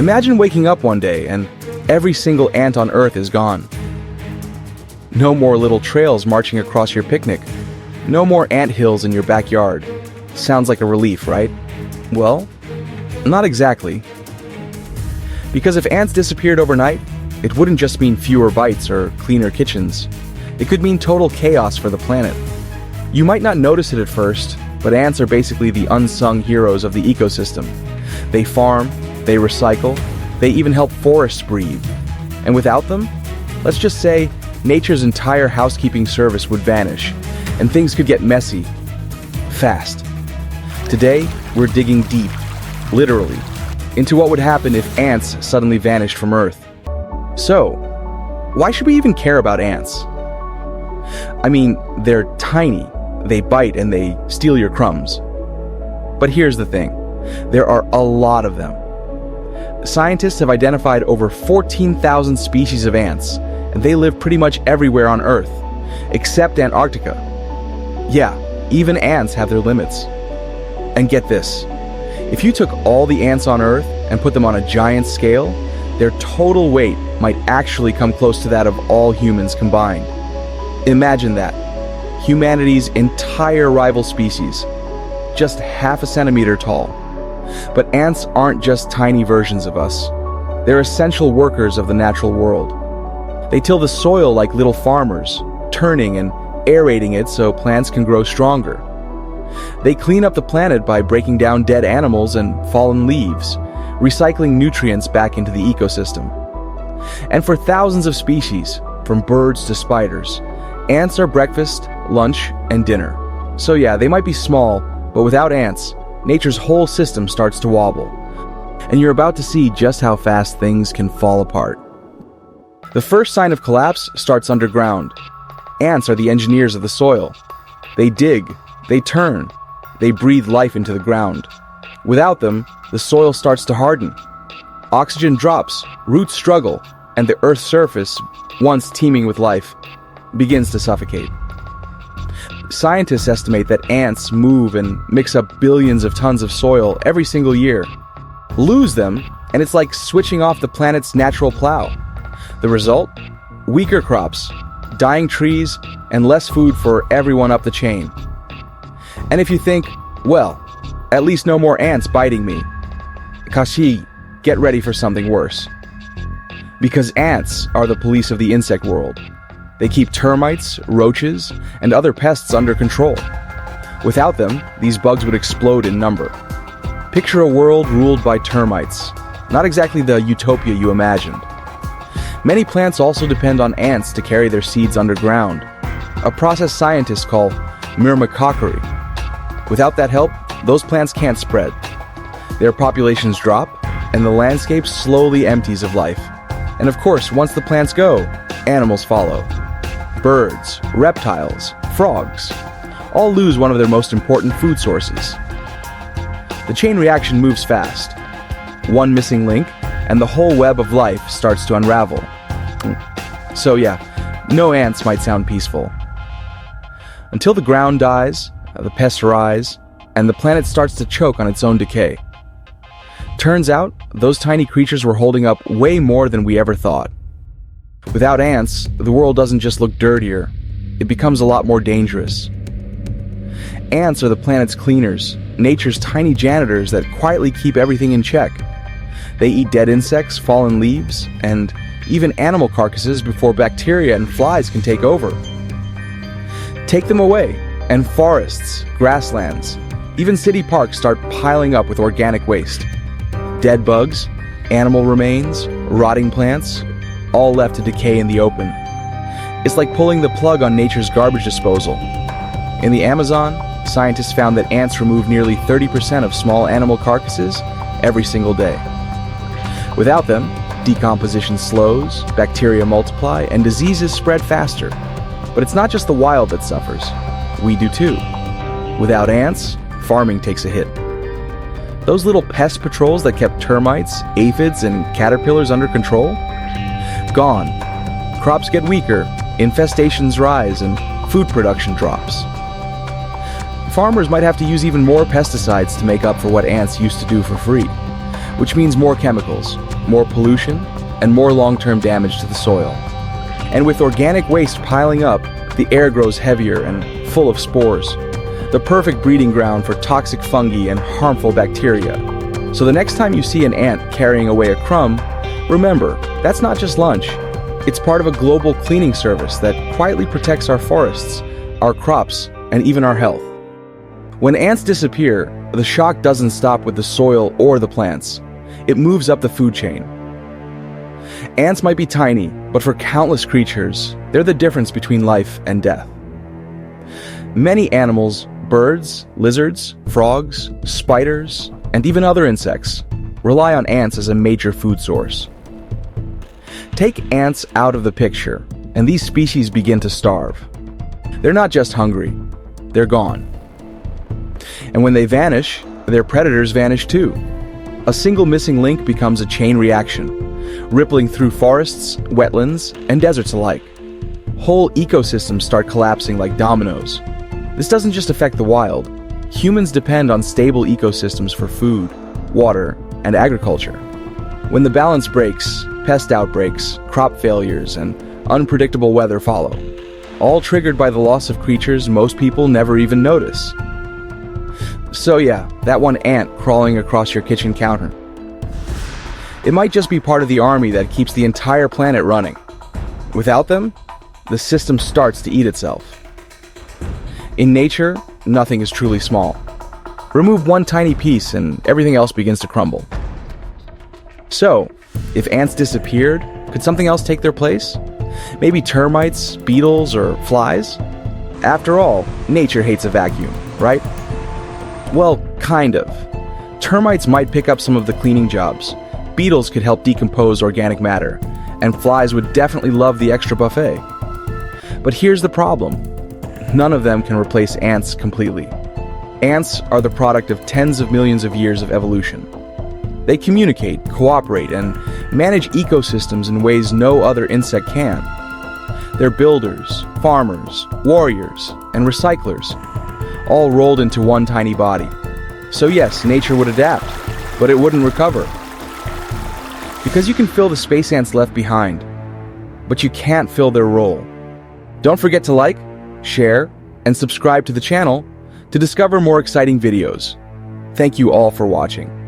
Imagine waking up one day and every single ant on Earth is gone. No more little trails marching across your picnic. No more ant hills in your backyard. Sounds like a relief, right? Well, not exactly. Because if ants disappeared overnight, it wouldn't just mean fewer bites or cleaner kitchens. It could mean total chaos for the planet. You might not notice it at first, but ants are basically the unsung heroes of the ecosystem. They farm, they recycle, they even help forests breathe. And without them, let's just say nature's entire housekeeping service would vanish, and things could get messy, fast. Today, we're digging deep, literally, into what would happen if ants suddenly vanished from Earth. So, why should we even care about ants? I mean, they're tiny, they bite and they steal your crumbs. But here's the thing, there are a lot of them. Scientists have identified over 14,000 species of ants, and they live pretty much everywhere on Earth, except Antarctica. Yeah, even ants have their limits. And get this, if you took all the ants on Earth and put them on a giant scale, their total weight might actually come close to that of all humans combined. Imagine that, humanity's entire rival species, just half a centimeter tall. But ants aren't just tiny versions of us. They're essential workers of the natural world. They till the soil like little farmers, turning and aerating it so plants can grow stronger. They clean up the planet by breaking down dead animals and fallen leaves, recycling nutrients back into the ecosystem. And for thousands of species, from birds to spiders, ants are breakfast, lunch, and dinner. So yeah, they might be small, but without ants, nature's whole system starts to wobble. And you're about to see just how fast things can fall apart. The first sign of collapse starts underground. Ants are the engineers of the soil. They dig, they turn, they breathe life into the ground. Without them, the soil starts to harden. Oxygen drops, roots struggle, and the Earth's surface, once teeming with life, begins to suffocate. Scientists estimate that ants move and mix up billions of tons of soil every single year. Lose them, and it's like switching off the planet's natural plow. The result? Weaker crops, dying trees, and less food for everyone up the chain. And if you think, well, at least no more ants biting me, Kashi, get ready for something worse. Because ants are the police of the insect world. They keep termites, roaches, and other pests under control. Without them, these bugs would explode in number. Picture a world ruled by termites, not exactly the utopia you imagined. Many plants also depend on ants to carry their seeds underground, a process scientists call myrmecochory. Without that help, those plants can't spread. Their populations drop, and the landscape slowly empties of life. And of course, once the plants go, animals follow. Birds, reptiles, frogs, all lose one of their most important food sources. The chain reaction moves fast. One missing link, and the whole web of life starts to unravel. So yeah, no ants might sound peaceful. Until the ground dies, the pests rise, and the planet starts to choke on its own decay. Turns out, those tiny creatures were holding up way more than we ever thought. Without ants, the world doesn't just look dirtier, it becomes a lot more dangerous. Ants are the planet's cleaners, nature's tiny janitors that quietly keep everything in check. They eat dead insects, fallen leaves, and even animal carcasses before bacteria and flies can take over. Take them away, and forests, grasslands, even city parks start piling up with organic waste. Dead bugs, animal remains, rotting plants, all left to decay in the open. It's like pulling the plug on nature's garbage disposal. In the Amazon, scientists found that ants remove nearly 30% of small animal carcasses every single day. Without them, decomposition slows, bacteria multiply, and diseases spread faster. But it's not just the wild that suffers. We do too. Without ants, farming takes a hit. Those little pest patrols that kept termites, aphids, and caterpillars under control? Gone. Crops get weaker, infestations rise, and food production drops. Farmers might have to use even more pesticides to make up for what ants used to do for free, which means more chemicals, more pollution, and more long-term damage to the soil. And with organic waste piling up, the air grows heavier and full of spores, the perfect breeding ground for toxic fungi and harmful bacteria. So the next time you see an ant carrying away a crumb, remember, that's not just lunch. It's part of a global cleaning service that quietly protects our forests, our crops, and even our health. When ants disappear, the shock doesn't stop with the soil or the plants. It moves up the food chain. Ants might be tiny, but for countless creatures, they're the difference between life and death. Many animals, birds, lizards, frogs, spiders, and even other insects rely on ants as a major food source. Take ants out of the picture, and these species begin to starve. They're not just hungry, they're gone. And when they vanish, their predators vanish too. A single missing link becomes a chain reaction, rippling through forests, wetlands, and deserts alike. Whole ecosystems start collapsing like dominoes. This doesn't just affect the wild. Humans depend on stable ecosystems for food, water, and agriculture. When the balance breaks, pest outbreaks, crop failures, and unpredictable weather follow, all triggered by the loss of creatures most people never even notice. So yeah, that one ant crawling across your kitchen counter. It might just be part of the army that keeps the entire planet running. Without them, the system starts to eat itself. In nature, nothing is truly small. Remove one tiny piece and everything else begins to crumble. So, if ants disappeared, could something else take their place? Maybe termites, beetles, or flies? After all, nature hates a vacuum, right? Well, kind of. Termites might pick up some of the cleaning jobs. Beetles could help decompose organic matter, and flies would definitely love the extra buffet. But here's the problem. None of them can replace ants completely. Ants are the product of tens of millions of years of evolution. They communicate, cooperate, and manage ecosystems in ways no other insect can. They're builders, farmers, warriors, and recyclers, all rolled into one tiny body. So yes, nature would adapt, but it wouldn't recover. Because you can fill the space ants left behind, but you can't fill their role. Don't forget to like, share, and subscribe to the channel to discover more exciting videos. Thank you all for watching.